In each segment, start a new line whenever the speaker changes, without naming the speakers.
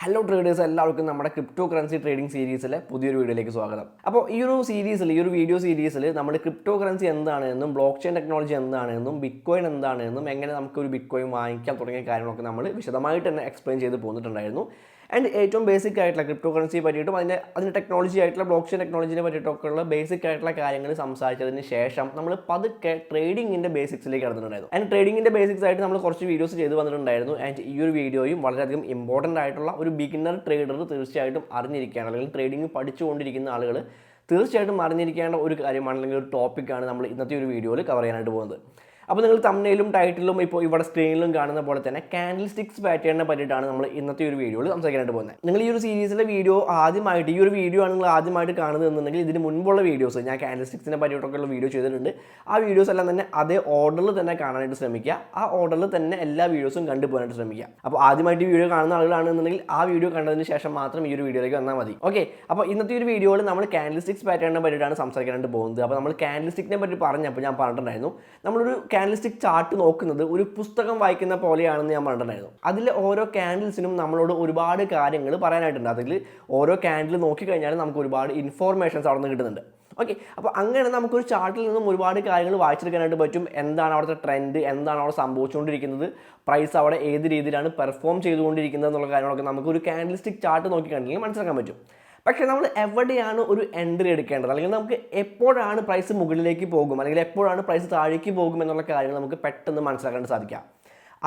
Hello traders, എല്ലാവർക്കും നമ്മുടെ crypto currency trading സീരീസിലെ പുതിയൊരു വീഡിയോയിലേക്ക് സ്വാഗതം. അപ്പോൾ ഈ ഒരു വീഡിയോ സീരീസിൽ നമ്മൾ ക്രിപ്റ്റോ കറൻസി എന്താണെന്നും ബ്ലോക്ക് ചെയിൻ ടെക്നോളജി എന്താണെന്നും ബിറ്റ്കോയിൻ എന്താണെന്നും എങ്ങനെ നമുക്ക് ഒരു ബിറ്റ്കോയിൻ വാങ്ങിക്കാം തുടങ്ങിയ കാര്യങ്ങളൊക്കെ നമ്മൾ വിശദമായിട്ട് തന്നെ എക്സ്പ്ലെയിൻ ചെയ്ത് പോന്നിട്ടുണ്ടായിരുന്നു. ആൻഡ് ഏറ്റവും ബേസിക് ആയിട്ടുള്ള ക്രിപ്റ്റോ കറൻസിയെ പറ്റിയിട്ടും അതിൻ്റെ ടെക്നോളജി ആയിട്ടുള്ള ബ്ലോക്ക് ചെയിൻ ടെക്നോളജിനെ പറ്റിയിട്ടൊക്കെ ഉള്ള ബേസിക് ആയിട്ടുള്ള കാര്യങ്ങൾ സംസാരിച്ചതിന് ശേഷം നമ്മൾ പതുക്കെ ട്രേഡിങ്ങിൻ്റെ ബേസിക്സിലേക്ക് കടന്നിട്ടുണ്ടായിരുന്നു. ആൻഡ് ട്രേഡിങ്ങിൻ്റെ ബേസിക്സ് ആയിട്ട് നമ്മൾ കുറച്ച് വീഡിയോസ് ചെയ്ത് വന്നിട്ടുണ്ടായിരുന്നു. ആൻഡ് ഈ ഒരു വീഡിയോയും വളരെയധികം ഇമ്പോർട്ടൻ്റ് ആയിട്ടുള്ള ഒരു ബിഗിനർ ട്രേഡർ തീർച്ചയായിട്ടും അറിഞ്ഞിരിക്കുകയാണ്, അല്ലെങ്കിൽ ട്രേഡിംഗ് പഠിച്ചുകൊണ്ടിരിക്കുന്ന ആളുകൾ തീർച്ചയായിട്ടും അറിഞ്ഞിരിക്കേണ്ട ഒരു കാര്യമാണ്, അല്ലെങ്കിൽ ഒരു ടോപ്പിക്കാണ് നമ്മൾ ഇന്നത്തെ ഒരു വീഡിയോയിൽ കവർ ചെയ്യാനായിട്ട് പോകുന്നത്. അപ്പോൾ നിങ്ങൾ തംബ്നെയിലും ടൈറ്റിലും ഇപ്പോൾ ഇവിടെ സ്ക്രീനിലും കാണുന്ന പോലെ തന്നെ കാൻഡിൽ സ്റ്റിക്സ് പാറ്റേണിനെ പറ്റിയിട്ടാണ് നമ്മൾ ഇന്നത്തെ ഒരു വീഡിയോയിൽ സംസാരിക്കാനായിട്ട് പോകുന്നത്. നിങ്ങൾ ഈ ഒരു സീരീസിലെ വീഡിയോ ആദ്യമായിട്ട് ഈ ഒരു വീഡിയോ ആണ് നിങ്ങൾ ആദ്യമായിട്ട് കാണുന്നത് എന്നുണ്ടെങ്കിൽ ഇതിന് മുൻപുള്ള വീഡിയോസ് ഞാൻ കാൻഡിൽ സ്റ്റിക്സിനെ പറ്റിയിട്ടൊക്കെയുള്ള വീഡിയോ ചെയ്തിട്ടുണ്ട്. ആ വീഡിയോസ് എല്ലാം തന്നെ അതേ ഓർഡറിൽ തന്നെ കാണാനായിട്ട് ശ്രമിക്കുക. ആ ഓർഡറിൽ തന്നെ എല്ലാ വീഡിയോസും കണ്ടുപോകാനായിട്ട് ശ്രമിക്കുക. അപ്പോൾ ആദ്യമായിട്ട് ഈ വീഡിയോ കാണുന്ന ആളുകളാണെന്നുണ്ടെങ്കിൽ ആ വീഡിയോ കണ്ടതിന് ശേഷം മാത്രം ഈ ഒരു വീഡിയോയിലേക്ക് വന്നാൽ മതി. ഓക്കെ, അപ്പോൾ ഇന്നത്തെ ഒരു വീഡിയോയിൽ നമ്മൾ കാൻഡിൽ സ്റ്റിക്സ് പാറ്റേണിനെ പറ്റിയിട്ടാണ് സംസാരിക്കാനായിട്ട് പോകുന്നത്. അപ്പോൾ നമ്മൾ കാൻഡിൽ സ്റ്റിക്കിനെ പറ്റി പറഞ്ഞപ്പോൾ ഞാൻ പറഞ്ഞിട്ടുണ്ടായിരുന്നു, നമ്മളൊരു കാൻഡിൽസ്റ്റിക് ചാർട്ട് നോക്കുന്നത് ഒരു പുസ്തകം വായിക്കുന്ന പോലെയാണെന്ന് ഞാൻ പറഞ്ഞിട്ടുണ്ടായിരുന്നു. അതിൽ ഓരോ കാൻഡിൽസിനും നമ്മളോട് ഒരുപാട് കാര്യങ്ങൾ പറയാനായിട്ടുണ്ട്. അതിൽ ഓരോ കാൻഡിൽ നോക്കിക്കഴിഞ്ഞാൽ നമുക്ക് ഒരുപാട് ഇൻഫോർമേഷൻസ് അവിടെ നിന്ന് കിട്ടുന്നുണ്ട്. ഓക്കെ, അപ്പോൾ അങ്ങനെ നമുക്കൊരു ചാർട്ടിൽ നിന്നും ഒരുപാട് കാര്യങ്ങൾ വായിച്ചെടുക്കാനായിട്ട് പറ്റും. എന്താണ് അവിടുത്തെ ട്രെൻഡ്, എന്താണ് അവിടെ സംഭവിച്ചുകൊണ്ടിരിക്കുന്നത്, പ്രൈസ് അവിടെ ഏത് രീതിയിലാണ് പെർഫോം ചെയ്തുകൊണ്ടിരിക്കുന്നത് എന്നുള്ള കാര്യങ്ങളൊക്കെ നമുക്ക് ഒരു കാൻഡിൽസ്റ്റിക് ചാർട്ട് നോക്കിക്കഴിഞ്ഞാൽ മനസ്സിലാക്കാൻ പറ്റും. പക്ഷേ നമ്മൾ എവിടെയാണ് ഒരു എൻട്രി എടുക്കേണ്ടത്, അല്ലെങ്കിൽ നമുക്ക് എപ്പോഴാണ് പ്രൈസ് മുകളിലേക്ക് പോകും, അല്ലെങ്കിൽ എപ്പോഴാണ് പ്രൈസ് താഴേക്ക് പോകും എന്നുള്ള കാര്യങ്ങൾ നമുക്ക് പെട്ടെന്ന് മനസ്സിലാക്കാൻ സാധിക്കാം.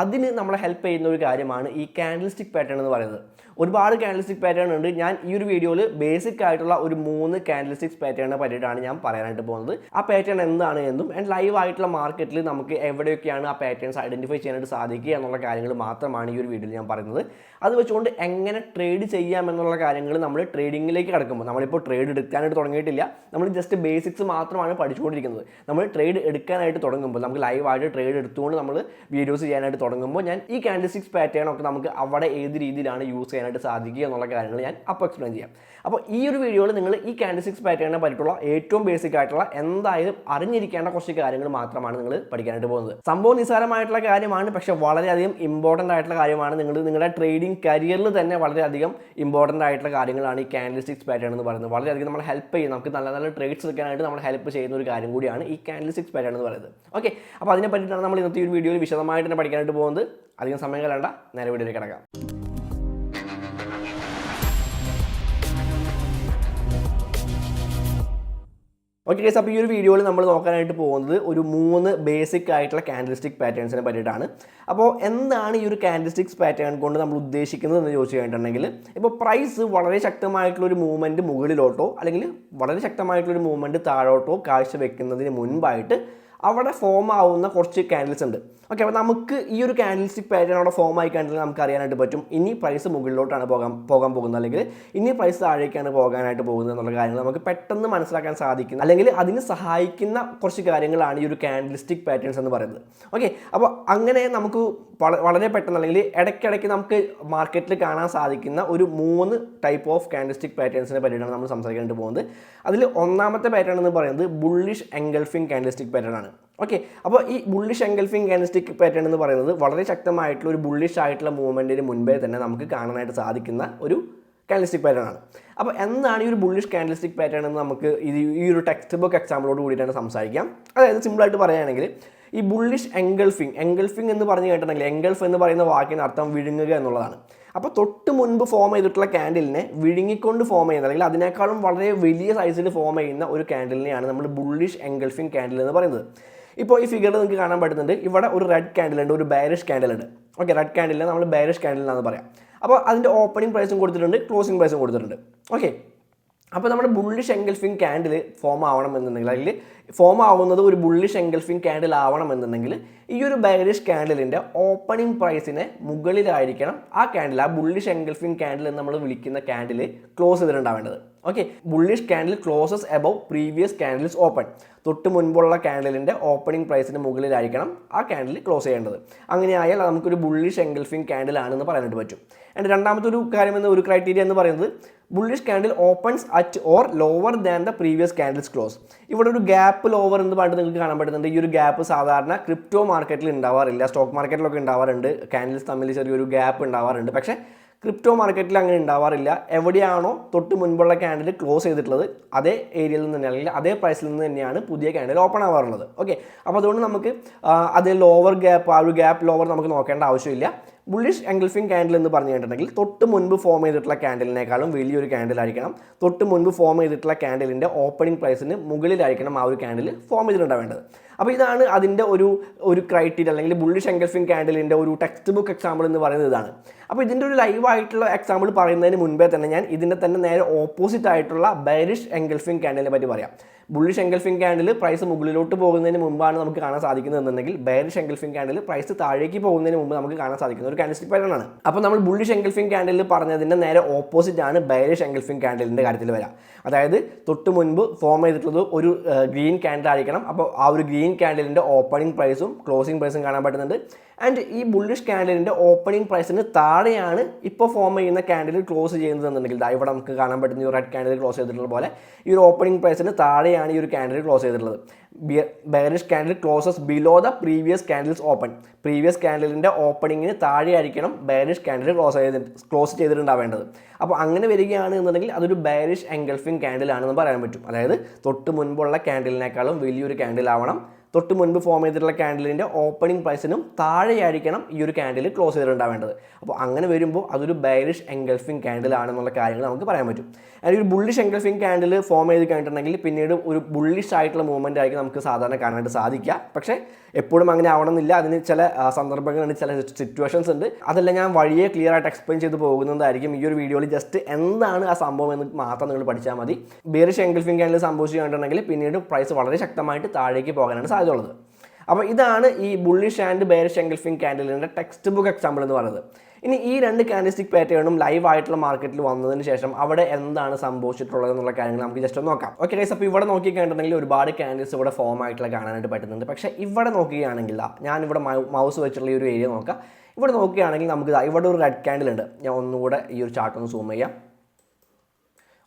അതിന് നമ്മളെ ഹെൽപ്പ് ചെയ്യുന്ന ഒരു കാര്യമാണ് ഈ കാൻഡിൽസ്റ്റിക് പാറ്റേൺ എന്ന് പറയുന്നത്. ഒരുപാട് കാൻഡിൽസ്റ്റിക് പാറ്റേൺ ഉണ്ട്. ഞാൻ ഈ ഒരു വീഡിയോയിൽ ബേസിക് ആയിട്ടുള്ള ഒരു 3 കാൻഡിൽസ്റ്റിക്സ് പാറ്റേണിനെ പറ്റിയിട്ടാണ് ഞാൻ പറയാനായിട്ട് പോകുന്നത്. ആ പാറ്റേൺ എന്താണ് എന്നും ആൻഡ് ലൈവ് ആയിട്ടുള്ള മാർക്കറ്റിൽ നമുക്ക് എവിടെയൊക്കെയാണ് ആ പാറ്റേൺസ് ഐഡൻറ്റിഫൈ ചെയ്യാനായിട്ട് സാധിക്കുക എന്നുള്ള കാര്യങ്ങൾ മാത്രമാണ് ഈ ഒരു വീഡിയോയിൽ ഞാൻ പറയുന്നത്. അത് വെച്ചുകൊണ്ട് എങ്ങനെ ട്രേഡ് ചെയ്യാം എന്നുള്ള കാര്യങ്ങൾ നമ്മൾ ട്രേഡിങ്ങിലേക്ക് കിടക്കുമ്പോൾ, നമ്മളിപ്പോൾ ട്രേഡ് എടുക്കാനായിട്ട് തുടങ്ങിയിട്ടില്ല, നമ്മൾ ജസ്റ്റ് ബേസിക്സ് മാത്രമാണ് പഠിച്ചുകൊണ്ടിരിക്കുന്നത്. നമ്മൾ ട്രേഡ് എടുക്കാനായിട്ട് തുടങ്ങുമ്പോൾ, നമുക്ക് ലൈവായിട്ട് ട്രേഡ് എടുത്തുകൊണ്ട് നമ്മൾ വീഡിയോസ് ചെയ്യാനായിട്ട് തുടങ്ങുമ്പോൾ ഞാൻ ഈ കാൻഡിൽസ്റ്റിക്സ് പാറ്റേൺ ഒക്കെ നമുക്ക് അവിടെ ഏത് രീതിയിലാണ് യൂസ് ചെയ്യാനായിട്ട് സാധിക്കുക എന്നുള്ള കാര്യങ്ങൾ ഞാൻ അപ്പോൾ എക്സ്പ്ലെയിൻ ചെയ്യാം. അപ്പോൾ ഈ ഒരു വീഡിയോയിൽ നിങ്ങൾ ഈ കാൻഡിൽസ്റ്റിക്സ് പാറ്റേണിനെ പറ്റിയിട്ടുള്ള ഏറ്റവും ബേസിക് ആയിട്ടുള്ള എന്തായാലും അറിഞ്ഞിരിക്കേണ്ട കുറച്ച് കാര്യങ്ങൾ മാത്രമാണ് നിങ്ങൾ പഠിക്കാനായിട്ട് പോകുന്നത്. സംഭവം നിസ്സാരമായിട്ടുള്ള കാര്യമാണ്, പക്ഷേ വളരെയധികം ഇമ്പോർട്ടൻ്റ് ആയിട്ടുള്ള കാര്യമാണ്. നിങ്ങളുടെ ട്രേഡിംഗ് കരിയറിൽ തന്നെ വളരെയധികം ഇമ്പോർട്ടൻ്റ് ആയിട്ടുള്ള കാര്യങ്ങളാണ് ഈ കാൻഡിൽസ്റ്റിക്സ് പാറ്റേൺ എന്ന് പറയുന്നത്. വളരെയധികം നമ്മളെ ഹെൽപ്പ് ചെയ്യും, നമുക്ക് നല്ല നല്ല ട്രേഡ്സ് എടുക്കാനായിട്ട് നമ്മളെ ഹെൽപ്പ് ചെയ്യുന്ന ഒരു കാര്യം കൂടിയാണ് ഈ കാൻഡിൽസ്റ്റിക്സ് പാറ്റേൺ എന്ന് പറയുന്നത്. ഓക്കെ, അപ്പോൾ അതിനെ പറ്റിയിട്ടാണ് നമ്മൾ ഇന്നത്തെ ഒരു വീഡിയോയിൽ വിശദമായിട്ട് തന്നെ പഠിക്കാനായിട്ട് പോകുന്നത്. അധികം സമയം കളയണ്ട, നേരെ വീഡിയോയിലേക്ക് കിടക്കാം. ഓക്കെ ഗൈസ്, അപ്പോൾ ഈ ഒരു വീഡിയോയിൽ നമ്മൾ നോക്കാനായിട്ട് പോകുന്നത് ഒരു 3 ബേസിക് ആയിട്ടുള്ള കാൻഡിൽസ്റ്റിക് പാറ്റേൺസിനെ പറ്റിയിട്ടാണ്. അപ്പോൾ എന്താണ് ഈ ഒരു കാൻഡിൽസ്റ്റിക്സ് പാറ്റേൺ കൊണ്ട് നമ്മൾ ഉദ്ദേശിക്കുന്നത് എന്ന് ചോദിച്ചു കഴിഞ്ഞിട്ടുണ്ടെങ്കിൽ, ഇപ്പോൾ പ്രൈസ് വളരെ ശക്തമായിട്ടുള്ളൊരു മൂവ്മെൻറ്റ് മുകളിലോട്ടോ അല്ലെങ്കിൽ വളരെ ശക്തമായിട്ടുള്ളൊരു മൂവ്മെൻറ്റ് താഴോട്ടോ കാഴ്ചവെക്കുന്നതിന് മുൻപായിട്ട് അവിടെ ഫോം ആവുന്ന കുറച്ച് കാൻഡിൽസ് ഉണ്ട്. ഓക്കെ, അപ്പോൾ നമുക്ക് ഈ ഒരു കാൻഡിൽസ്റ്റിക് പാറ്റേൺ അവിടെ ഫോം ആയി കഴിഞ്ഞാൽ നമുക്ക് അറിയാനായിട്ട് പറ്റും ഇനി പ്രൈസ് മുകളിലോട്ടാണ് പോകാൻ പോകുന്നത്, അല്ലെങ്കിൽ ഇനി പ്രൈസ് താഴേക്കാണ് പോകാനായിട്ട് പോകുന്നത് എന്നുള്ള കാര്യങ്ങൾ നമുക്ക് പെട്ടെന്ന് മനസ്സിലാക്കാൻ സാധിക്കുന്ന, അല്ലെങ്കിൽ അതിന് സഹായിക്കുന്ന കുറച്ച് കാര്യങ്ങളാണ് ഈ ഒരു കാൻഡിൽസ്റ്റിക് പാറ്റേൺസ് എന്ന് പറയുന്നത്. ഓക്കെ, അപ്പോൾ അങ്ങനെ നമുക്ക് വളരെ പെട്ടെന്ന്, അല്ലെങ്കിൽ ഇടയ്ക്കിടയ്ക്ക് നമുക്ക് മാർക്കറ്റിൽ കാണാൻ സാധിക്കുന്ന ഒരു 3 ടൈപ്പ് ഓഫ് കാൻഡിൽസ്റ്റിക് പാറ്റേൺസിനെ പറ്റിയിട്ടാണ് നമ്മൾ സംസാരിക്കാനായിട്ട് പോകുന്നത്. അതിൽ ഒന്നാമത്തെ പാറ്റേൺ എന്ന് പറയുന്നത് ബുള്ളിഷ് എൻഗൾഫിംഗ് കാൻഡിൽസ്റ്റിക് പാറ്റേൺ ആണ്. ഓക്കെ, അപ്പോൾ ഈ ബുള്ളിഷ് എൻഗൾഫിംഗ് കാൻഡിൽസ്റ്റിക് പാറ്റേൺ എന്ന് പറയുന്നത് വളരെ ശക്തമായിട്ടുള്ള ഒരു ബുള്ളിഷ് ആയിട്ടുള്ള മൂവ്മെൻറ്റിന് മുൻപേ തന്നെ നമുക്ക് കാണാനായിട്ട് സാധിക്കുന്ന ഒരു കാൻഡിൽസ്റ്റിക് പാറ്റേൺ ആണ്. അപ്പോൾ എന്താണ് ഈ ഒരു ബുള്ളിഷ് കാൻഡിൽസ്റ്റിക് പാറ്റേൺ എന്ന് നമുക്ക് ഈ ഒരു ടെക്സ്റ്റ് ബുക്ക് എക്സാമ്പിളോട് കൂടിയിട്ടാണ് സംസാരിക്കാം. അതായത് സിമ്പിളായിട്ട് പറയുകയാണെങ്കിൽ, ഈ ബുള്ളിഷ് എൻഗൾഫിംഗ് എന്ന് പറഞ്ഞു കേട്ടിട്ടുണ്ടെങ്കിൽ, എൻഗൾഫ് എന്ന് പറയുന്ന വാക്കിന് അർത്ഥം വിഴുങ്ങുക എന്നുള്ളതാണ്. അപ്പോൾ തൊട്ട് മുൻപ് ഫോം ചെയ്തിട്ടുള്ള ക്യാൻഡിലിനെ വിഴുങ്ങിക്കൊണ്ട് ഫോം ചെയ്യുന്ന, അല്ലെങ്കിൽ അതിനേക്കാളും വളരെ വലിയ സൈസിൽ ഫോം ചെയ്യുന്ന ഒരു ക്യാൻഡിലിനെയാണ് നമ്മൾ ബുള്ളിഷ് എൻഗൾഫിംഗ് ക്യാൻഡിൽ എന്ന് പറയുന്നത്. ഇപ്പോൾ ഈ ഫിഗറിൽ നിങ്ങൾക്ക് കാണാൻ പറ്റുന്നുണ്ട്, ഇവിടെ ഒരു റെഡ് ക്യാൻഡിൽ ഉണ്ട്, ഒരു ബെയറിഷ് ക്യാൻഡിൽ ഉണ്ട്. ഓക്കെ, റെഡ് ക്യാൻഡിലിനെ നമ്മൾ ബെയറിഷ് ക്യാൻഡിൽ എന്നാണ് പറയാം. അപ്പോൾ അതിൻ്റെ ഓപ്പണിംഗ് പ്രൈസും കൊടുത്തിട്ടുണ്ട്, ക്ലോസിംഗ് പ്രൈസും കൊടുത്തിട്ടുണ്ട്. ഓക്കെ, അപ്പോൾ നമ്മുടെ ബുള്ളിഷ് എൻഗൾഫിംഗ് ക്യാൻഡിൽ ഫോം ആവണം എന്നുണ്ടെങ്കിൽ, അല്ലെങ്കിൽ ഫോം ആവുന്നത് ഒരു ബുള്ളിഷ് എൻഗൾഫിംഗ് ക്യാൻഡിൽ ആവണം എന്നുണ്ടെങ്കിൽ ഈ ഒരു ബെയറിഷ് ക്യാൻഡിലിൻ്റെ ഓപ്പണിംഗ് പ്രൈസിനെ മുകളിലായിരിക്കണം ആ ക്യാൻഡിൽ, ആ ബുള്ളിഷ് എൻഗൾഫിംഗ് ക്യാൻഡിൽ എന്ന് നമ്മൾ വിളിക്കുന്ന ക്യാൻഡിൽ ക്ലോസ് ചെയ്തിട്ടുണ്ടാവേണ്ടത്. Okay, bullish candle closes above previous candles open. തൊട്ട് മുൻപുള്ള ക്യാൻഡിലിൻ്റെ ഓപ്പണിംഗ് പ്രൈസിന് മുകളിലായിരിക്കണം ആ ക്യാൻഡിൽ ക്ലോസ് ചെയ്യേണ്ടത്. അങ്ങനെയായാൽ നമുക്കൊരു ബുള്ളിഷ് എൻഗൾഫിംഗ് ക്യാൻഡിൽ ആണെന്ന് പറയാനായിട്ട് പറ്റും. ആൻഡ് രണ്ടാമത്തെ ഒരു കാര്യം ഒരു ക്രൈറ്റീരിയ എന്ന് പറയുന്നത്, bullish candle opens at or lower than the previous candles close. ഇവിടെ ഒരു ഗ്യാപ്പ് ലോവർ എന്ന് പറഞ്ഞിട്ട് നിങ്ങൾക്ക് കാണാൻ പറ്റുന്നുണ്ട്. ഈ ഒരു ഗ്യാപ്പ് സാധാരണ ക്രിപ്റ്റോ മാർക്കറ്റിൽ ഉണ്ടാവാറില്ല, സ്റ്റോക്ക് മാർക്കറ്റിലൊക്കെ ഉണ്ടാവാറുണ്ട്. ക്യാൻഡിൽസ് തമ്മിൽ ചെറിയൊരു ഗ്യാപ്പ് ഉണ്ടാവാറുണ്ട്. പക്ഷേ ക്രിപ്റ്റോ മാർക്കറ്റിൽ അങ്ങനെ ഉണ്ടാവാറില്ല. എവിടെയാണോ തൊട്ട് മുൻപുള്ള ക്യാൻഡിൽ ക്ലോസ് ചെയ്തിട്ടുള്ളത് അതേ ഏരിയയിൽ നിന്ന് തന്നെ അല്ലെങ്കിൽ അതേ പ്രൈസിൽ നിന്ന് തന്നെയാണ് പുതിയ ക്യാൻഡിൽ ഓപ്പൺ ആവാറുള്ളത്. ഓക്കെ, അപ്പോൾ അതുകൊണ്ട് നമുക്ക് അത് ലോവർ ഗ്യാപ്പ്, ആ ഒരു ഗ്യാപ്പ് ലോവർ നമുക്ക് നോക്കേണ്ട ആവശ്യമില്ല. ബുള്ളിഷ് എൻഗൾഫിംഗ് ക്യാൻഡിൽ എന്ന് പറഞ്ഞിട്ടുണ്ടെങ്കിൽ തൊട്ട് മുൻപ് ഫോം ചെയ്തിട്ടുള്ള ക്യാൻഡിലിനേക്കാളും വലിയൊരു ക്യാൻഡിലായിരിക്കണം, തൊട്ട് മുൻപ് ഫോം ചെയ്തിട്ടുള്ള ക്യാൻഡിലിൻ്റെ ഓപ്പണിംഗ് പ്രൈസിന് മുകളിലായിരിക്കണം ആ ഒരു ക്യാൻഡിൽ ഫോം ചെയ്തിട്ടുണ്ടാവേണ്ടത്. അപ്പോൾ ഇതാണ് അതിൻ്റെ ഒരു ക്രൈറ്റീരിയ, അല്ലെങ്കിൽ ബുള്ളിഷ് എൻഗൾഫിംഗ് ക്യാൻഡിലിൻ്റെ ഒരു ടെക്സ്റ്റ് ബുക്ക് എക്സാമ്പിൾ എന്ന് പറയുന്നത് ഇതാണ്. അപ്പോൾ ഇതിൻ്റെ ഒരു ലൈവായിട്ടുള്ള എക്സാമ്പിൾ പറയുന്നതിന് മുൻപേ തന്നെ ഞാൻ ഇതിൻ്റെ തന്നെ നേരെ ഓപ്പോസിറ്റ് ആയിട്ടുള്ള ബെയറിഷ് എൻഗൾഫിംഗ് ക്യാൻഡിലിനെ പറ്റി പറയാം. ബുള്ളിഷ് എൻഗൾഫിംഗ് ക്യാൻഡിൽ പ്രൈസ് മുകളിലോട്ട് പോകുന്നതിന് മുമ്പാണ് നമുക്ക് കാണാൻ സാധിക്കുന്നതെന്നുണ്ടെങ്കിൽ ബെയറിഷ് എൻഗൾഫിംഗ് ക്യാൻഡിൽ പ്രൈസ് താഴേക്ക് പോകുന്നതിന് മുമ്പ് നമുക്ക് കാണാൻ സാധിക്കുന്ന ഒരു കാൻഡിൽസ്റ്റിക് പാറ്റേൺ ആണ്. അപ്പോൾ നമ്മൾ ബുള്ളിഷ് എൻഗൾഫിംഗ് ക്യാൻഡിൽ പറഞ്ഞതിൻ്റെ നേരെ ഓപ്പോസിറ്റ് ആണ് ബെയറിഷ് എൻഗൾഫിംഗ് ക്യാൻഡിലിൻ്റെ കാര്യത്തിൽ വരാം. അതായത് തൊട്ട് മുൻപ് ഫോം ചെയ്തിട്ടുള്ളത് ഒരു ഗ്രീൻ ക്യാൻഡിൽ ആയിരിക്കണം. അപ്പോൾ ആ ഒരു ഗ്രീൻ ക്യാൻഡിലിൻ്റെ ഓപ്പണിംഗ് പ്രൈസും ക്ലോസിംഗ് പ്രൈസും കാണാൻ പറ്റുന്നുണ്ട്. ആൻഡ് ഈ ബുള്ളിഷ് ക്യാൻഡിലിൻ്റെ ഓപ്പണിംഗ് പ്രൈസിന് താഴെയാണ് ഇപ്പോൾ ഫോം ചെയ്യുന്ന ക്യാൻഡിൽ ക്ലോസ് ചെയ്യുന്നതെന്നുണ്ടെങ്കിൽ ഇവിടെ നമുക്ക് കാണാൻ പറ്റുന്ന ഈ റെഡ് ക്യാൻഡിൽ ക്ലോസ് ചെയ്തിട്ടുള്ള പോലെ ഈ ഒരു ഓപ്പണിംഗ് പ്രൈസിന് താഴെയാണ് ഈ ഒരു ക്യാൻഡിൽ ക്ലോസ് ചെയ്തിട്ടുള്ളത്. Bearish candle closes below the previous candles open. Previous ക്യാൻഡിലിൻ്റെ ഓപ്പണിങ്ങിന് താഴെയായിരിക്കണം ബെയറിഷ് ക്യാൻഡിൽ ക്ലോസ് ചെയ്തിട്ടുണ്ടാവേണ്ടത്. അപ്പോൾ അങ്ങനെ വരികയാണ് എന്നുണ്ടെങ്കിൽ അതൊരു ബെയറിഷ് എൻഗൾഫിംഗ് ക്യാൻഡിലാണെന്ന് പറയാൻ പറ്റും. അതായത് തൊട്ട് മുൻപുള്ള ക്യാൻഡിലിനേക്കാളും വലിയൊരു ക്യാൻഡിലാവണം, തൊട്ട് മുൻപ് ഫോം ചെയ്തിട്ടുള്ള ക്യാൻഡിലിൻ്റെ ഓപ്പണിംഗ് പ്രൈസിനും താഴെയായിരിക്കണം ഈ ഒരു ക്യാൻഡിൽ ക്ലോസ് ചെയ്തിട്ടുണ്ടാവേണ്ടത്. അപ്പോൾ അങ്ങനെ വരുമ്പോൾ അതൊരു ബെയറിഷ് എൻഗൾഫിംഗ് ക്യാൻഡിലാണെന്നുള്ള കാര്യങ്ങൾ നമുക്ക് പറയാൻ പറ്റും. അല്ലെങ്കിൽ ഒരു ബുള്ളിഷ് എൻഗൾഫിംഗ് ക്യാൻഡിൽ ഫോം ചെയ്ത് കഴിഞ്ഞിട്ടുണ്ടെങ്കിൽ പിന്നീട് ഒരു ബുള്ളിഷ് ആയിട്ടുള്ള മൂവ്മെൻ്റ് ആയിരിക്കും നമുക്ക് സാധാരണ കാണാനായിട്ട് സാധിക്കുക. പക്ഷേ എപ്പോഴും അങ്ങനെ ആവണമെന്നില്ല. അതിന് ചില സന്ദർഭങ്ങളുണ്ട്, ചില സിറ്റുവേഷൻസ് ഉണ്ട്. അതെല്ലാം ഞാൻ വഴിയെ ക്ലിയർ ആയിട്ട് എക്സ്പ്ലെയിൻ ചെയ്ത് പോകുന്നതായിരിക്കും. ഈ ഒരു വീഡിയോയിൽ ജസ്റ്റ് എന്താണ് ആ സംഭവം എന്ന് മാത്രം നിങ്ങൾ പഠിച്ചാൽ മതി. ബെയറിഷ് എൻഗൾഫിംഗ് ക്യാൻഡിൽ സംഭവിച്ചു കഴിഞ്ഞിട്ടുണ്ടെങ്കിൽ പിന്നീട് പ്രൈസ് വളരെ ശക്തമായിട്ട് താഴേക്ക് പോകാനാണ് സാധ്യതയുള്ളത്. അപ്പോൾ ഇതാണ് ഈ ബുള്ളിഷ് ആൻഡ് ബെയറിഷ് എൻഗൾഫിംഗ് ക്യാൻഡിലിൻ്റെ ടെക്സ്റ്റ് ബുക്ക് എക്സാമ്പിൾ എന്ന് പറയുന്നത്. ഇനി ഈ രണ്ട് കാൻഡിൽസ്റ്റിക് പാറ്റേണും ലൈവ് ആയിട്ടുള്ള മാർക്കറ്റിൽ വന്നതിന് ശേഷം അവിടെ എന്താണ് സംഭവിച്ചിട്ടുള്ളത് എന്നുള്ള കാര്യങ്ങൾ നമുക്ക് ജസ്റ്റ് ഒന്ന് നോക്കാം. ഓക്കെ ഗൈസ്, അപ്പോൾ ഇവിടെ നോക്കിക്കഴിഞ്ഞിട്ടുണ്ടെങ്കിൽ ഒരുപാട് കാൻഡിൽസ് ഇവിടെ ഫോം ആയിട്ടുള്ള കാണാനായിട്ട് പറ്റുന്നുണ്ട്. പക്ഷേ ഇവിടെ നോക്കുകയാണെങ്കിൽ ഞാൻ ഇവിടെ മൗസ് വെച്ചിട്ടുള്ള ഈ ഒരു ഏരിയ നോക്കാം. ഇവിടെ നോക്കുകയാണെങ്കിൽ നമുക്ക് ഇവിടെ ഒരു റെഡ് ക്യാൻഡിൽ ഉണ്ട്. ഞാൻ ഒന്നുകൂടെ ഈ ഒരു ചാർട്ട് ഒന്ന് സൂം ചെയ്യാം.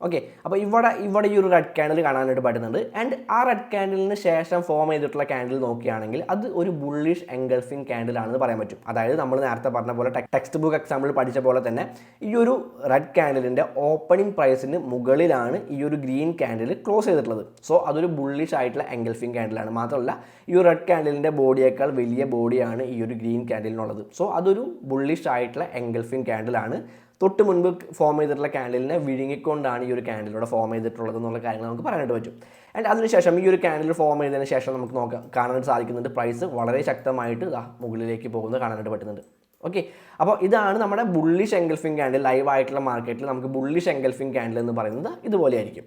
ഓക്കെ, അപ്പോൾ ഇവിടെ ഈ ഒരു റെഡ് ക്യാൻഡിൽ കാണാനായിട്ട് പറ്റുന്നുണ്ട്. ആൻഡ് ആ റെഡ് ക്യാൻഡിലിന് ശേഷം ഫോം ചെയ്തിട്ടുള്ള ക്യാൻഡിൽ നോക്കുകയാണെങ്കിൽ അത് ഒരു ബുള്ളിഷ് എൻഗൾഫിംഗ് ക്യാൻഡിൽ ആണെന്ന് പറയാൻ പറ്റും. അതായത് നമ്മൾ നേരത്തെ പറഞ്ഞ പോലെ ടെക്സ്റ്റ് ബുക്ക് എക്സാമ്പിൾ പഠിച്ച പോലെ തന്നെ ഈ ഒരു റെഡ് ക്യാൻഡിലിൻ്റെ ഓപ്പണിംഗ് പ്രൈസിന് മുകളിലാണ് ഈ ഒരു ഗ്രീൻ ക്യാൻഡിൽ ക്ലോസ് ചെയ്തിട്ടുള്ളത്. സോ അതൊരു ബുള്ളിഷ് ആയിട്ടുള്ള എൻഗൾഫിംഗ് ക്യാൻഡിലാണ്. മാത്രമല്ല ഈ ഒരു റെഡ് ക്യാൻഡിലിൻ്റെ ബോഡിയേക്കാൾ വലിയ ബോഡിയാണ് ഈ ഒരു ഗ്രീൻ ക്യാൻഡിലിനുള്ളത്. സോ അതൊരു ബുള്ളിഷ് ആയിട്ടുള്ള എൻഗൾഫിംഗ് ക്യാൻഡിലാണ്. തൊട്ട് മുൻപ് ഫോം ചെയ്തിട്ടുള്ള ക്യാൻഡിലിനെ വിഴുങ്ങിക്കൊണ്ടാണ് ഈ ഒരു ക്യാൻഡിലൂടെ ഫോം ചെയ്തിട്ടുള്ളത് എന്നുള്ള കാര്യങ്ങൾ നമുക്ക് പറയാനായിട്ട് പറ്റും. ആൻഡ് അതിനുശേഷം ഈ ഒരു ക്യാൻഡിൽ ഫോം ചെയ്തതിന് ശേഷം നമുക്ക് കാണാനായിട്ട് സാധിക്കുന്നുണ്ട് പ്രൈസ് വളരെ ശക്തമായിട്ട് മുകളിലേക്ക് പോകുന്നത് കാണാനായിട്ട് പറ്റുന്നുണ്ട്. ഓക്കെ, അപ്പോൾ ഇതാണ് നമ്മുടെ ബുള്ളിഷ് എൻഗൾഫിംഗ് ക്യാൻഡിൽ. ലൈവ് ആയിട്ടുള്ള മാർക്കറ്റിൽ നമുക്ക് ബുള്ളിഷ് എൻഗൾഫിംഗ് ക്യാൻഡിൽ എന്ന് പറയുന്നത് ഇതുപോലെ ആയിരിക്കും.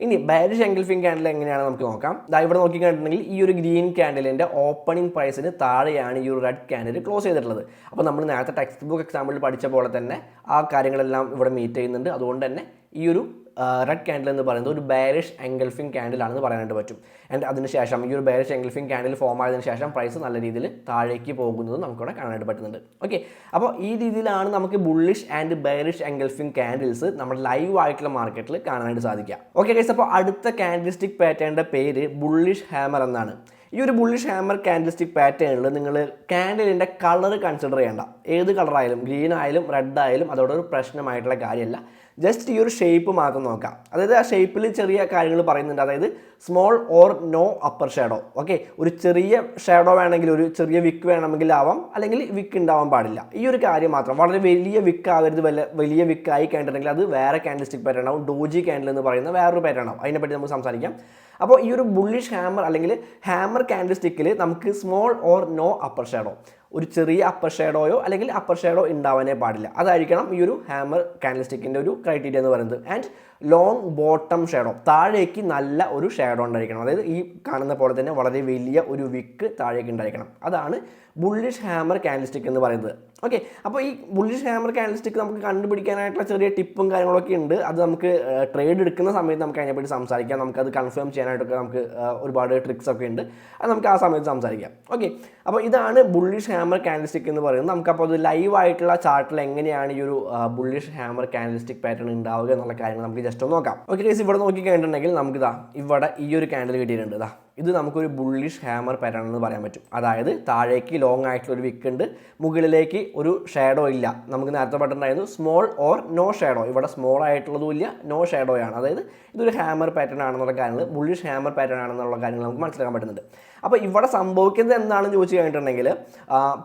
ഇനി ബെയറിഷ് എൻഗൾഫിംഗ് ക്യാൻഡിൽ എങ്ങനെയാണ് നമുക്ക് നോക്കാം. ഇവിടെ നോക്കിക്കഴിഞ്ഞിട്ടുണ്ടെങ്കിൽ ഈ ഒരു ഗ്രീൻ ക്യാൻഡിലിൻ്റെ ഓപ്പണിംഗ് പ്രൈസിന് താഴെയാണ് ഈ ഒരു റെഡ് ക്യാൻഡിൽ ക്ലോസ് ചെയ്തിട്ടുള്ളത്. അപ്പോൾ നമ്മൾ നേരത്തെ ടെക്സ്റ്റ് ബുക്ക് എക്സാമ്പിൾ പഠിച്ച പോലെ തന്നെ ആ കാര്യങ്ങളെല്ലാം ഇവിടെ മീറ്റ് ചെയ്യുന്നുണ്ട്. അതുകൊണ്ട് തന്നെ ഈ ഒരു റെഡ് ക്യാൻഡിൽ എന്ന് പറയുന്നത് ഒരു ബെയറിഷ് എൻഗൾഫിംഗ് ക്യാൻഡിലാണെന്ന് പറയാനായിട്ട് പറ്റും. ആൻഡ് അതിനുശേഷം ഈ ഒരു ബെയറിഷ് എൻഗൾഫിംഗ് ക്യാൻഡിൽ ഫോം ആയതിനു ശേഷം പ്രൈസ് നല്ല രീതിയിൽ താഴേക്ക് പോകുന്നത് നമുക്കിവിടെ കാണാനായിട്ട് പറ്റുന്നുണ്ട്. ഓക്കെ, അപ്പോൾ ഈ രീതിയിലാണ് നമുക്ക് bullish and bearish engulfing candles നമ്മുടെ ലൈവ് ആയിട്ടുള്ള മാർക്കറ്റിൽ കാണാനായിട്ട് സാധിക്കുക. ഓക്കെ ഗൈസ്, അപ്പോൾ അടുത്ത കാൻഡിൽസ്റ്റിക് പാറ്റേണിൻ്റെ പേര് ബുള്ളിഷ് ഹാമർ എന്നാണ്. ഈ ഒരു ബുള്ളിഷ് ഹാമർ കാൻഡിൽസ്റ്റിക് പാറ്റേണിൽ നിങ്ങൾ ക്യാൻഡിലിൻ്റെ കളർ കൺസിഡർ ചെയ്യേണ്ട. ഏത് കളറായാലും, ഗ്രീൻ ആയാലും റെഡ് ആയാലും അതോടൊരു പ്രശ്നമായിട്ടുള്ള കാര്യമല്ല. ജസ്റ്റ് ഈ ഒരു ഷേപ്പ് മാത്രം നോക്കാം. അതായത് ആ ഷേപ്പിൽ ചെറിയ കാര്യങ്ങൾ പറയുന്നുണ്ട്. അതായത് small or no upper shadow. Okay, ഒരു ചെറിയ ഷാഡോ വേണമെങ്കിൽ, ഒരു ചെറിയ വിക്ക് വേണമെങ്കിൽ ആവാം, അല്ലെങ്കിൽ വിക്ക് ഉണ്ടാവാൻ പാടില്ല. ഈ ഒരു കാര്യം മാത്രം. വളരെ വലിയ വിക്ക് ആവരുത്. വലിയ വിക്ക് ആയി കഴിഞ്ഞിട്ടുണ്ടെങ്കിൽ അത് വേറെ കാൻഡിൽസ്റ്റിക് പാറ്റേൺ ആവും. ഡോജി ക്യാൻഡിൽ എന്ന് പറയുന്ന വേറൊരു പാറ്റേൺ ആവും. അതിനെപ്പറ്റി നമുക്ക് സംസാരിക്കാം. അപ്പോൾ ഈ ഒരു ബുള്ളിഷ് ഹാമർ അല്ലെങ്കിൽ ഹാമർ കാൻഡിൽസ്റ്റിക്കിൽ നമുക്ക് small or no upper shadow, ഒരു ചെറിയ അപ്പർ ഷാഡോയോ അല്ലെങ്കിൽ അപ്പർ ഷാഡോ ഉണ്ടാവാനേ പാടില്ല. അതായിരിക്കണം ഈ ഒരു ഹാമർ കാൻഡിൽസ്റ്റിക്കിൻ്റെ ഒരു ക്രൈറ്റീരിയ എന്ന് പറയുന്നത്. ആൻഡ് ലോങ് ബോട്ടം ഷാഡോ, താഴേക്ക് നല്ല ഒരു ഷാഡോ ഉണ്ടായിരിക്കണം. അതായത് ഈ കാണുന്ന പോലെ തന്നെ വളരെ വലിയ ഒരു വിക്ക് താഴേക്ക് ഉണ്ടായിരിക്കണം. അതാണ് ബുള്ളിഷ് ഹാമർ കാൻഡിൽസ്റ്റിക് എന്ന് പറയുന്നത്. ഓക്കെ, അപ്പോൾ ഈ ബുള്ളിഷ് ഹാമർ കാൻഡിൽസ്റ്റിക് നമുക്ക് കണ്ടുപിടിക്കാനായിട്ടുള്ള ചെറിയ ടിപ്പും കാര്യങ്ങളൊക്കെ ഉണ്ട്. അത് നമുക്ക് ട്രേഡ് എടുക്കുന്ന സമയത്ത് നമുക്ക് അതിനെപ്പറ്റി സംസാരിക്കാം. നമുക്കത് കൺഫേം ചെയ്യാനായിട്ടൊക്കെ നമുക്ക് ഒരുപാട് ട്രിക്സ് ഒക്കെ ഉണ്ട്. അത് നമുക്ക് ആ സമയത്ത് സംസാരിക്കാം. ഓക്കെ, അപ്പോൾ ഇതാണ് ബുള്ളിഷ് ഹാമർ കാൻഡിൽസ്റ്റിക് എന്ന് പറയുന്നത്. നമുക്കപ്പോൾ അത് ലൈവ് ആയിട്ടുള്ള ചാർട്ടിൽ എങ്ങനെയാണ് ഈ ഒരു ബുള്ളിഷ് ഹാമർ കാൻഡിൽസ്റ്റിക് പാറ്റേൺ ഉണ്ടാവുക എന്നുള്ള കാര്യങ്ങൾ നമുക്ക് ജസ്റ്റ് ഒന്ന് നോക്കാം. ഓക്കെ ഗൈസ്, ഇവിടെ നോക്കിക്കഴിഞ്ഞിട്ടുണ്ടെങ്കിൽ നമുക്ക് ഇവിടെ ഈ ഒരു ക്യാൻഡിൽ കിട്ടിയിട്ടുണ്ട്. ഇത് നമുക്കൊരു ബുള്ളിഷ് ഹാമർ പാറ്റേൺ എന്ന് പറയാൻ പറ്റും. അതായത് താഴേക്ക് ലോങ് ആയിട്ടുള്ള ഒരു വിക്ക് ഉണ്ട്, മുകളിലേക്ക് ഒരു ഷാഡോ ഇല്ല. നമുക്ക് നേരത്തെ പറഞ്ഞിട്ടുണ്ടായിരുന്നു സ്മോൾ ഓർ നോ ഷാഡോ. ഇവിടെ സ്മോൾ ആയിട്ടുള്ളതും ഇല്ല, നോ ഷാഡോ ആണ്. അതായത് ഇതൊരു ഹാമർ പാറ്റേൺ ആണെന്നുള്ള കാര്യങ്ങൾ, ബുള്ളിഷ് ഹാമർ പാറ്റേൺ ആണെന്നുള്ള കാര്യങ്ങൾ നമുക്ക് മനസ്സിലാക്കാൻ പറ്റുന്നുണ്ട്. അപ്പോൾ ഇവിടെ സംഭവിക്കുന്നത് എന്താണെന്ന് ചോദിച്ചു കഴിഞ്ഞിട്ടുണ്ടെങ്കിൽ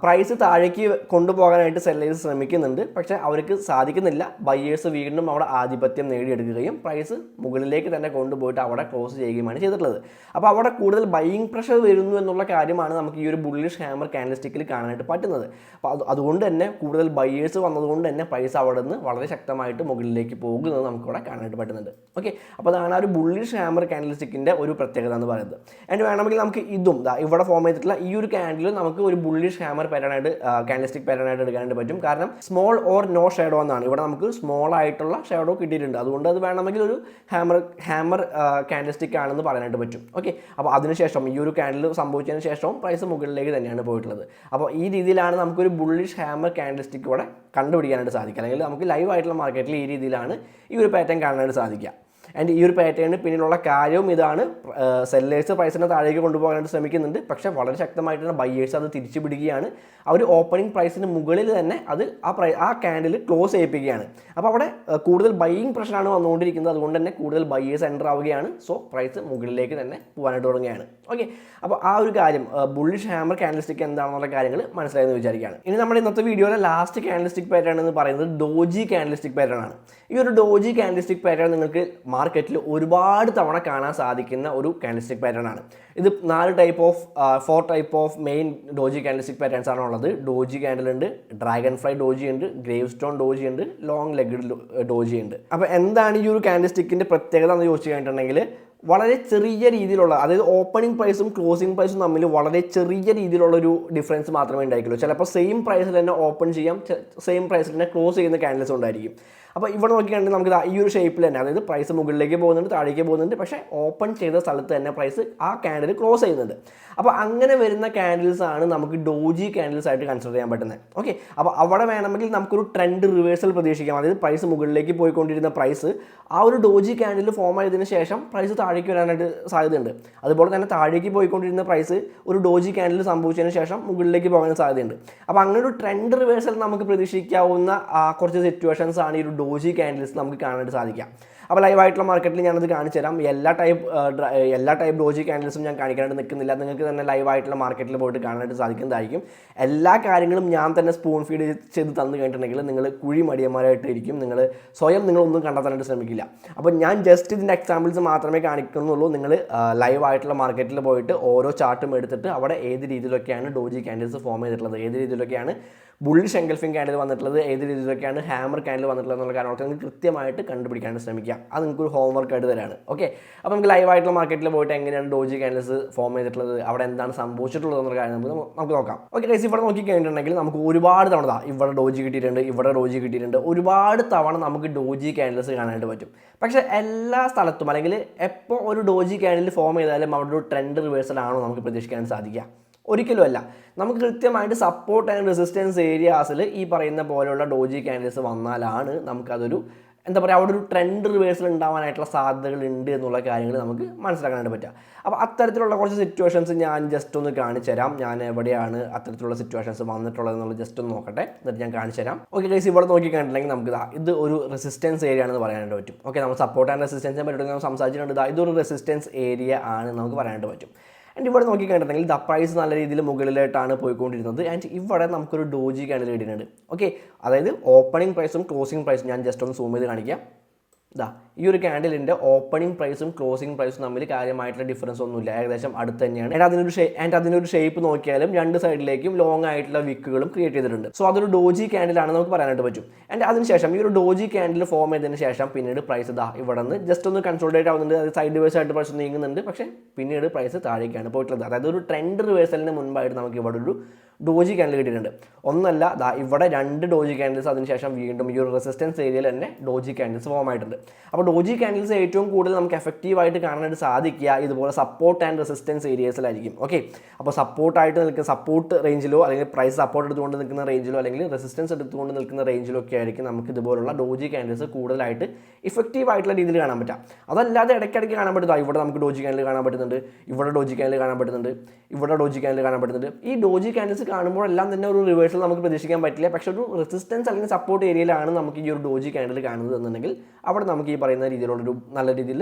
പ്രൈസ് താഴേക്ക് കൊണ്ടുപോകാനായിട്ട് സെല്ലേഴ്സ് ശ്രമിക്കുന്നുണ്ട്, പക്ഷേ അവർക്ക് സാധിക്കുന്നില്ല. ബയേഴ്സ് വീണ്ടും അവിടെ ആധിപത്യം നേടിയെടുക്കുകയും പ്രൈസ് മുകളിലേക്ക് തന്നെ കൊണ്ടുപോയിട്ട് അവിടെ ക്ലോസ് ചെയ്യുകയുമാണ് ചെയ്തിട്ടുള്ളത്. അപ്പോൾ അവിടെ കൂടുതൽ ബൈയിങ് പ്രഷർ വരുന്നു എന്നുള്ള കാര്യമാണ് നമുക്ക് ഈ ഒരു ബുള്ളിഷ് ഹാമർ കാൻഡിൽസ്റ്റിക്കിൽ കാണാനായിട്ട് പറ്റുന്നത്. അപ്പോൾ അതുകൊണ്ട് തന്നെ കൂടുതൽ ബയേഴ്സ് വന്നതുകൊണ്ട് തന്നെ പ്രൈസ് അവിടെ നിന്ന് വളരെ ശക്തമായിട്ട് മുകളിലേക്ക് പോകുന്നത് നമുക്കിവിടെ കാണാനായിട്ട് പറ്റുന്നുണ്ട്. ഓക്കെ, അപ്പോൾ അതാണ് ആ ഒരു ബുള്ളിഷ് ഹാമർ കാൻഡിൽസ്റ്റിക്കിൻ്റെ ഒരു പ്രത്യേകത എന്ന് പറയുന്നത്. ആൻഡ് വേണമെങ്കിൽ നമുക്ക് ഇതും ഇവിടെ ഫോം ചെയ്തിട്ടുള്ള ഈ ഒരു ക്യാൻഡിൽ നമുക്ക് ഒരു ബുള്ളിഷ് ഹാമർ പാറ്റേൺ ആയിട്ട് കാൻഡിൽസ്റ്റിക് പാറ്റേൺ ആയിട്ട് എടുക്കാനായിട്ട് പറ്റും. കാരണം സ്മോൾ ഓർ നോ ഷാഡോ എന്നാണ് ഇവിടെ നമുക്ക് സ്മോൾ ആയിട്ടുള്ള ഷാഡോ കിട്ടിയിട്ടുണ്ട്. അതുകൊണ്ട് അത് വേണമെങ്കിൽ ഒരു ഹാമർ കാൻഡിൽസ്റ്റിക് ആണെന്ന് പറയാനായിട്ട് പറ്റും. ഓക്കെ, അപ്പോൾ അതിനുശേഷം ഈ ഒരു ക്യാൻഡിൽ സംഭവിച്ചതിന് ശേഷവും പ്രൈസ് മുകളിലേക്ക് തന്നെയാണ് പോയിട്ടുള്ളത്. അപ്പോൾ ഈ രീതിയിലാണ് നമുക്കൊരു ബുള്ളിഷ് ഹാമർ കാൻഡിൽസ്റ്റിക് ഇവിടെ കണ്ടുപിടിക്കാനായിട്ട് സാധിക്കുക. അല്ലെങ്കിൽ നമുക്ക് ലൈവ് ആയിട്ടുള്ള മാർക്കറ്റിൽ ഈ രീതിയിലാണ് ഈ ഒരു പാറ്റേൺ കാണാനായിട്ട് സാധിക്കുക. ആൻഡ് ഈ ഒരു പാറ്റേണിന് പിന്നിലുള്ള കാര്യവും ഇതാണ്. സെല്ലേഴ്സ് പ്രൈസിനെ താഴേക്ക് കൊണ്ടുപോകാനായിട്ട് ശ്രമിക്കുന്നുണ്ട്, പക്ഷേ വളരെ ശക്തമായിട്ടുള്ള ബയേഴ്സ് അത് തിരിച്ചു പിടിക്കുകയാണ്. അവർ ഓപ്പണിംഗ് പ്രൈസിന് മുകളിൽ തന്നെ അത് ആ ക്യാൻഡിൽ ക്ലോസ് ചെയ്യിപ്പിക്കുകയാണ്. അപ്പോൾ അവിടെ കൂടുതൽ ബൈയിങ് പ്രഷറാണ് വന്നുകൊണ്ടിരിക്കുന്നത്. അതുകൊണ്ട് തന്നെ കൂടുതൽ ബയേഴ്സ് എൻ്റർ ആവുകയാണ്. സോ പ്രൈസ് മുകളിലേക്ക് തന്നെ പോകാനായിട്ട് തുടങ്ങുകയാണ്. ഓക്കെ, അപ്പോൾ ആ ഒരു കാര്യം ബുള്ളിഷ് ഹാമർ കാൻഡിൽസ്റ്റിക് എന്താണെന്നുള്ള കാര്യങ്ങൾ മനസ്സിലായെന്ന് വിചാരിക്കുകയാണ്. ഇനി നമ്മുടെ ഇന്നത്തെ വീഡിയോയിലെ ലാസ്റ്റ് കാൻഡിൽസ്റ്റിക് പാറ്റേൺ എന്ന് പറയുന്നത് ഡോജി കാൻഡിൽസ്റ്റിക് പാറ്റേൺ ആണ്. ഈ ഒരു ഡോജി കാൻഡിൽസ്റ്റിക് പാറ്റേൺ നിങ്ങൾക്ക് മാർക്കറ്റിൽ ഒരുപാട് തവണ കാണാൻ സാധിക്കുന്ന ഒരു കാൻഡിൽസ്റ്റിക് പാറ്റേൺ ആണ്. ഇത് 4 type of main doji candlestick patterns ആണ് ഉള്ളത്. ഡോജി ക്യാൻഡിൽ ഉണ്ട്, ഡ്രാഗൺ ഫ്ലൈ ഡോജി ഉണ്ട്, ഗ്രേവ് സ്റ്റോൺ ഡോജി ഉണ്ട്, ലോങ് ലെഗ്ഡ് ഡോജി ഉണ്ട്. അപ്പോൾ എന്താണ് ഈ ഒരു കാൻഡിൽസ്റ്റിക്കിൻ്റെ പ്രത്യേകത എന്ന് ചോദിച്ചു കഴിഞ്ഞിട്ടുണ്ടെങ്കിൽ വളരെ ചെറിയ രീതിയിലുള്ള, അതായത് ഓപ്പണിംഗ് പ്രൈസും ക്ലോസിംഗ് പ്രൈസും തമ്മിൽ വളരെ ചെറിയ രീതിയിലുള്ളൊരു ഡിഫറൻസ് മാത്രമേ ഉണ്ടായിരിക്കുള്ളൂ. ചിലപ്പോൾ സെയിം പ്രൈസിൽ തന്നെ ഓപ്പൺ ചെയ്യാം, സെയിം പ്രൈസിൽ തന്നെ ക്ലോസ് ചെയ്യുന്ന ക്യാൻഡിൽസ് ഉണ്ടായിരിക്കും. അപ്പോൾ ഇവിടെ നോക്കിയാണെങ്കിൽ നമുക്ക് ഈ ഒരു ഷേപ്പിൽ തന്നെ, അതായത് പ്രൈസ് മുകളിലേക്ക് പോകുന്നുണ്ട്, താഴേക്ക് പോകുന്നുണ്ട്, പക്ഷേ ഓപ്പൺ ചെയ്ത സ്ഥലത്ത് തന്നെ പ്രൈസ് ആ ക്യാൻഡിൽ ക്ലോസ് ചെയ്യുന്നുണ്ട്. അപ്പോൾ അങ്ങനെ വരുന്ന ക്യാൻഡിൽസ് ആണ് നമുക്ക് ഡോജി ക്യാൻഡിൽസ് ആയിട്ട് കൺസിഡർ ചെയ്യാൻ പറ്റുന്നത്. ഓക്കെ, അപ്പോൾ അവിടെ വേണമെങ്കിൽ നമുക്കൊരു ട്രെൻഡ് റിവേഴ്സൽ പ്രതീക്ഷിക്കാം. അതായത് പ്രൈസ് മുകളിലേക്ക് പോയിക്കൊണ്ടിരുന്ന പ്രൈസ് ആ ഒരു ഡോജി ക്യാൻഡിൽ ഫോം ആയതിനു ശേഷം പ്രൈസ് താഴേക്ക് വരാനായിട്ട് സാധ്യതയുണ്ട്. അതുപോലെ തന്നെ താഴേക്ക് പോയിക്കൊണ്ടിരുന്ന പ്രൈസ് ഒരു ഡോജി ക്യാൻഡിൽ സംഭവിച്ചതിന് ശേഷം മുകളിലേക്ക് പോകാൻ സാധ്യതയുണ്ട്. അപ്പോൾ അങ്ങനെ ഒരു ട്രെൻഡ് റിവേഴ്സൽ നമുക്ക് പ്രതീക്ഷിക്കാവുന്ന കുറച്ച് സിറ്റുവേഷൻസ് ആണ് ഈ ഒരു ഡോജി ക്യാൻഡിൽസ് നമുക്ക് കാണാനായിട്ട് സാധിക്കാം. അപ്പോൾ ലൈവായിട്ടുള്ള മാർക്കറ്റിൽ ഞാനത് കാണിച്ചു തരാം. എല്ലാ ടൈപ്പ് ഡോജി ക്യാൻഡിൽസും ഞാൻ കാണിക്കാനായിട്ട് നിൽക്കുന്നില്ല. നിങ്ങൾക്ക് തന്നെ ലൈവായിട്ടുള്ള മാർക്കറ്റിൽ പോയിട്ട് കാണാനായിട്ട് സാധിക്കുന്നതായിരിക്കും. എല്ലാ കാര്യങ്ങളും ഞാൻ തന്നെ സ്പൂൺ ഫീഡ് ചെയ്ത് തന്നു കഴിഞ്ഞിട്ടുണ്ടെങ്കിൽ നിങ്ങൾ കുഴി മടിയന്മാരായിട്ട് ഇരിക്കും. നിങ്ങളൊന്നും കണ്ടെത്താനായിട്ട് ശ്രമിക്കില്ല. അപ്പോൾ ഞാൻ ജസ്റ്റ് ഇതിൻ്റെ എക്സാമ്പിൾസ് മാത്രമേ കാണിക്കുന്നുള്ളൂ. നിങ്ങൾ ലൈവായിട്ടുള്ള മാർക്കറ്റിൽ പോയിട്ട് ഓരോ ചാർട്ടും എടുത്തിട്ട് അവിടെ ഏത് രീതിയിലൊക്കെയാണ് ഡോജി ക്യാൻഡിൽസ് ഫോം ചെയ്തിട്ടുള്ളത്, ഏത് രീതിയിലൊക്കെയാണ് ബുള്ളിഷ് എൻഗൾഫിംഗ് ക്യാൻഡിൽ വന്നിട്ടുള്ളത്, ഏത് രീതിയിലൊക്കെയാണ് ഹാമർ ക്യാൻഡിൽ വന്നിട്ടുള്ളത് എന്നുള്ള കാര്യങ്ങളൊക്കെ നിങ്ങൾക്ക് കൃത്യമായിട്ട് കണ്ടുപിടിക്കാനായിട്ട് ശ്രമിക്കാം. അത് നിങ്ങൾക്കൊരു ഹോംവർക്ക് ആയിട്ട് തരാണ്. ഓക്കെ, അപ്പോൾ നമുക്ക് ലൈവായിട്ടുള്ള മാർക്കറ്റിൽ പോയിട്ട് എങ്ങനെയാണ് ഡോജി ക്യാൻഡിൽസ് ഫോം ചെയ്തിട്ടുള്ളത്, അവിടെ എന്താണ് സംഭവിച്ചിട്ടുള്ളത് എന്നുള്ള കാര്യം നമുക്ക് നോക്കാം. ഓക്കെ ഗൈസ്, ഇവിടെ നോക്കി കഴിഞ്ഞിട്ടുണ്ടെങ്കിൽ നമുക്ക് ഒരുപാട് തവണ ഇവിടെ ഡോജി കിട്ടിയിട്ടുണ്ട്, ഇവിടെ ഡോജി കിട്ടിയിട്ടുണ്ട്, ഒരുപാട് തവണ നമുക്ക് ഡോജി ക്യാൻഡിൽസ് കാണാനായിട്ട് പറ്റും. പക്ഷേ എല്ലാ സ്ഥലത്തും അല്ലെങ്കിൽ എപ്പോൾ ഒരു ഡോജി ക്യാൻഡിൽ ഫോം ചെയ്താലും അവിടെ ഒരു ട്രെൻഡ് റിവേഴ്സലാണോ നമുക്ക് പ്രതീക്ഷിക്കാൻ സാധിക്കുക? ഒരിക്കലും അല്ല. നമുക്ക് കൃത്യമായിട്ട് സപ്പോർട്ട് ആൻഡ് റെസിസ്റ്റൻസ് ഏരിയാസിൽ ഈ പറയുന്ന പോലെയുള്ള ഡോജി ക്യാൻഡിൽസ് വന്നാലാണ് നമുക്കതൊരു അവിടെ ഒരു ട്രെൻഡ് റിവേഴ്സൽ ഉണ്ടാവാനായിട്ടുള്ള സാധ്യതകൾ ഉണ്ട് എന്നുള്ള കാര്യങ്ങൾ നമുക്ക് മനസ്സിലാക്കാനായിട്ട് പറ്റുക. അപ്പോൾ അത്തരത്തിലുള്ള കുറച്ച് സിറ്റുവേഷൻസ് ഞാൻ ജസ്റ്റ് ഒന്ന് കാണിച്ചു തരാം. ഞാൻ എവിടെയാണ് അത്തരത്തിലുള്ള സിറ്റുവേഷൻസ് വന്നിട്ടുള്ളത് എന്നുള്ളത് ജസ്റ്റ് ഒന്ന് നോക്കട്ടെ, എന്നിട്ട് ഞാൻ കാണിച്ചു തരാം. ഓക്കെ ഗൈസ്, ഇവിടെ നോക്കിക്കണ്ടിട്ടുണ്ടെങ്കിൽ നമുക്ക് ഇത് ഒരു റെസിസ്റ്റൻസ് ഏരിയ ആണെന്ന് പറയാനായിട്ട് പറ്റും. ഓക്കെ, നമ്മൾ സപ്പോർട്ട് ആൻഡ് റെസിസ്റ്റൻസിനെ പറ്റി നമ്മൾ സംസാരിച്ചിട്ടുണ്ട്. ഇതൊരു റെസിസ്റ്റൻസ് ഏരിയ ആണ് നമുക്ക് പറയാനായിട്ട് പറ്റും. ആൻഡ് ഇവിടെ നോക്കിക്കണ്ടിട്ടുണ്ടെങ്കിൽ ദ പ്രൈസ് നല്ല രീതിയിൽ മുകളിലായിട്ടാണ് പോയിക്കൊണ്ടിരുന്നത്. ആൻഡ് ഇവിടെ നമുക്കൊരു ഡോജി ക്യാൻഡിൽ കിട്ടിയിട്ടുണ്ട്. ഓക്കെ, അതായത് ഓപ്പണിംഗ് പ്രൈസും ക്ലോസിംഗ് പ്രൈസും ഞാൻ ജസ്റ്റ് ഒന്ന് സൂം ചെയ്ത് കാണിക്കാം. ഈ ഒരു ക്യാൻഡിലിൻ്റെ ഓപ്പണിംഗ് പ്രൈസും ക്ലോസിംഗ് പ്രൈസും തമ്മിൽ കാര്യമായിട്ടുള്ള ഡിഫറൻസ് ഒന്നുമില്ല, ഏകദേശം അടുത്ത് തന്നെയാണ്. അതിനൊരു ഷേപ്പ് നോക്കിയാലും രണ്ട് സൈഡിലേക്കും ലോങ് ആയിട്ടുള്ള വിക്കുകളും ക്രിയേറ്റ് ചെയ്തിട്ടുണ്ട്. സോ അതൊരു ഡോജി ക്യാൻഡിലാണ് നമുക്ക് പറയാനായിട്ട് പറ്റും. ആൻഡ് അതിനുശേഷം ഈ ഒരു ഡോജി ക്യാൻഡിൽ ഫോം ചെയ്തതിന് ശേഷം പിന്നീട് പ്രൈസ് ഇവിടെ നിന്ന് ജസ്റ്റ് ഒന്ന് കൺസോൾട്ടേറ്റ് ആവുന്നുണ്ട്, അത് സൈഡ് റിവേഴ്സ് ആയിട്ട് പ്രൈസ് നീങ്ങുന്നുണ്ട്. പക്ഷേ പിന്നീട് പ്രൈസ് താഴേക്കാണ് പോയിട്ടുള്ളത്. അതായത് ഒരു ട്രെൻഡ് റിവേഴ്സലിന് മുൻപായിട്ട് നമുക്ക് ഇവിടെ ഒരു ഡോജി ക്യാൻഡിൽ കിട്ടിയിട്ടുണ്ട്. ഒന്നല്ല, ഇവിടെ 2 ഡോജി ക്യാൻഡിൽസ്, അതിനുശേഷം വീണ്ടും ഈ ഒരു റെസിസ്റ്റൻസ് ഏരിയയിൽ തന്നെ ഡോജി ക്യാൻഡിൽസ് ഫോം ആയിട്ടുണ്ട്. അപ്പോൾ ഡോജി ക്യാൻഡിൽസ് ഏറ്റവും കൂടുതൽ നമുക്ക് എഫക്റ്റീവായിട്ട് കാണാനായിട്ട് സാധിക്കുക ഇതുപോലെ സപ്പോർട്ട് ആൻഡ് റെസിസ്റ്റൻസ് ഏരിയസിലായിരിക്കും. ഓക്കെ, അപ്പോൾ സപ്പോർട്ടായിട്ട് നിൽക്കുന്ന സപ്പോർട്ട് റേഞ്ചിലോ അല്ലെങ്കിൽ പ്രൈസ് സപ്പോർട്ട് എടുത്തുകൊണ്ട് നിൽക്കുന്ന റേഞ്ചിലോ അല്ലെങ്കിൽ റെസിസ്റ്റൻസ് എടുത്തുകൊണ്ട് നിൽക്കുന്ന റേഞ്ചിലോ ഒക്കെ ആയിരിക്കും നമുക്ക് ഇതുപോലുള്ള ഡോജി ക്യാൻഡിൽസ് കൂടുതലായിട്ട് ഇഫക്റ്റീവ് ആയിട്ടുള്ള രീതിയിൽ കാണാൻ പറ്റുക. അതല്ലാതെ ഇടയ്ക്കിടയ്ക്ക് കാണാൻ പറ്റും, ഇവിടെ നമുക്ക് ഡോജി ക്യാൻഡിൽ കാണാൻ പറ്റുന്നുണ്ട്, ഇവിടെ ഡോജി ക്യാൻഡിൽ കാണാൻ പറ്റുന്നുണ്ട്, ഇവിടെ ഡോജി ക്യാൻഡിൽ കാണാൻ പറ്റുന്നുണ്ട്. ഈ ഡോജി ക്യാൻഡിൽസ് കാണുമ്പോഴെല്ലാം തന്നെ ഒരു റിവേഴ്സൽ നമുക്ക് പ്രതീക്ഷിക്കാൻ പറ്റില്ല. പക്ഷേ ഒരു റെസിസ്റ്റൻസ് അല്ലെങ്കിൽ സപ്പോർട്ട് ഏരിയയിലാണ് നമുക്ക് ഈ ഒരു ഡോജി ക്യാൻഡിൽ കാണുന്നത് എന്നുണ്ടെങ്കിൽ അവിടെ നമുക്ക് ഈ പറയുന്ന രീതിയിലുള്ളൊരു നല്ല രീതിയിൽ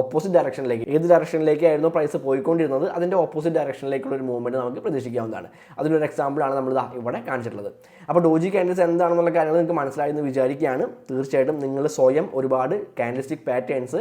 ഓപ്പോസിറ്റ് ഡയറക്ഷനിലേക്ക്, ഏത് ഡയറക്ഷനിലേക്കായിരുന്നു പ്രൈസ് പോയിക്കൊണ്ടിരുന്നത് അതിൻ്റെ ഓപ്പോസിറ്റ് ഡയറക്ഷനിലേക്കുള്ള ഒരു മൂവ്മെൻറ്റ് നമുക്ക് പ്രതീക്ഷിക്കാവുന്നതാണ്. അതിനൊരു എക്സാമ്പിളാണ് നമ്മൾ ഇവിടെ കാണിച്ചിട്ടുള്ളത്. അപ്പോൾ ഡോജി ക്യാൻഡിൽസ് എന്താണെന്നുള്ള കാര്യങ്ങൾ നിങ്ങൾക്ക് മനസ്സിലായെന്ന് വിചാരിക്കുകയാണ്. തീർച്ചയായിട്ടും നിങ്ങൾ സ്വയം ഒരുപാട് കാൻഡിൽസ്റ്റിക് പാറ്റേൺസ്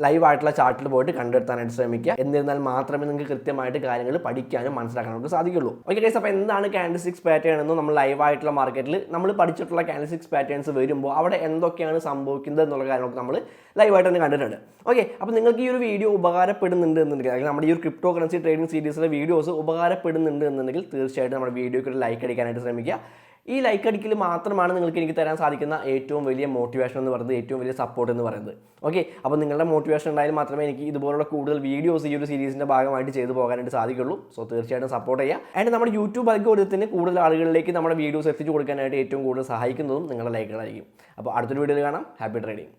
ലൈവായിട്ടുള്ള ചാർട്ടിൽ പോയിട്ട് കണ്ടെത്താനായിട്ട് ശ്രമിക്കുക. എന്നിരുന്നാൽ മാത്രമേ നിങ്ങൾക്ക് കൃത്യമായിട്ട് കാര്യങ്ങൾ പഠിക്കാനും മനസ്സിലാക്കാനും നമുക്ക് സാധിക്കുള്ളൂ. ഓക്കെ ഗൈസ്, അപ്പോൾ എന്താണ് കാൻഡിൽസ്റ്റിക്സ് പാറ്റേൺ എന്നും നമ്മൾ ലൈവായിട്ടുള്ള മാർക്കറ്റിൽ നമ്മൾ പഠിച്ചിട്ടുള്ള കാൻഡിൽസ്റ്റിക്സ് പാറ്റേൺസ് വരുമ്പോൾ അവിടെ എന്തൊക്കെയാണ് സംഭവിക്കുന്നത് എന്നുള്ള കാര്യങ്ങളൊക്കെ നമ്മൾ ലൈവായിട്ട് തന്നെ കണ്ടിട്ടുണ്ട്. ഓക്കെ, അപ്പോൾ നിങ്ങൾക്ക് ഈ ഒരു വീഡിയോ ഉപകാരപ്പെടുന്നുണ്ട് എന്നുണ്ടെങ്കിൽ, അല്ലെങ്കിൽ നമ്മുടെ ഈ ഒരു ക്രിപ്റ്റോ കറൻസി ട്രേഡിംഗ് സീരീസിലെ വീഡിയോസ് ഉപകാരപ്പെടുന്നുണ്ട് എന്നുണ്ടെങ്കിൽ തീർച്ചയായിട്ടും നമ്മുടെ വീഡിയോയ്ക്ക് ഒരു ലൈക്ക് അടിക്കാനായിട്ട് ശ്രമിക്കുക. ഈ ലൈക്ക് അടിക്കൽ മാത്രമാണ് നിങ്ങൾക്ക് എനിക്ക് തരാൻ സാധിക്കുന്ന ഏറ്റവും വലിയ മോട്ടിവേഷൻ എന്ന് പറയുന്നത്, ഏറ്റവും വലിയ സപ്പോർട്ട് എന്ന് പറയുന്നത്. ഓക്കെ, അപ്പോൾ നിങ്ങളുടെ മോട്ടിവേഷൻ ഉണ്ടായാൽ മാത്രമേ എനിക്ക് ഇതുപോലുള്ള കൂടുതൽ വീഡിയോസ് ഈ ഒരു സീരീസിൻ്റെ ഭാഗമായിട്ട് ചെയ്തു പോകാനായിട്ട് സാധിക്കുള്ളൂ. സോ തീർച്ചയായിട്ടും സപ്പോർട്ട് ചെയ്യുക. ആൻഡ് നമ്മുടെ യൂട്യൂബ് അൽഗോരിതത്തിന് കൂടുതൽ ആളുകളിലേക്ക് നമ്മുടെ വീഡിയോസ് എത്തിച്ചു കൊടുക്കാനായിട്ട് ഏറ്റവും കൂടുതൽ സഹായിക്കുന്നതും നിങ്ങളുടെ ലൈക്കുകളായിരിക്കും. അപ്പോൾ അടുത്തൊരു വീഡിയോയിൽ കാണാം. Happy trading.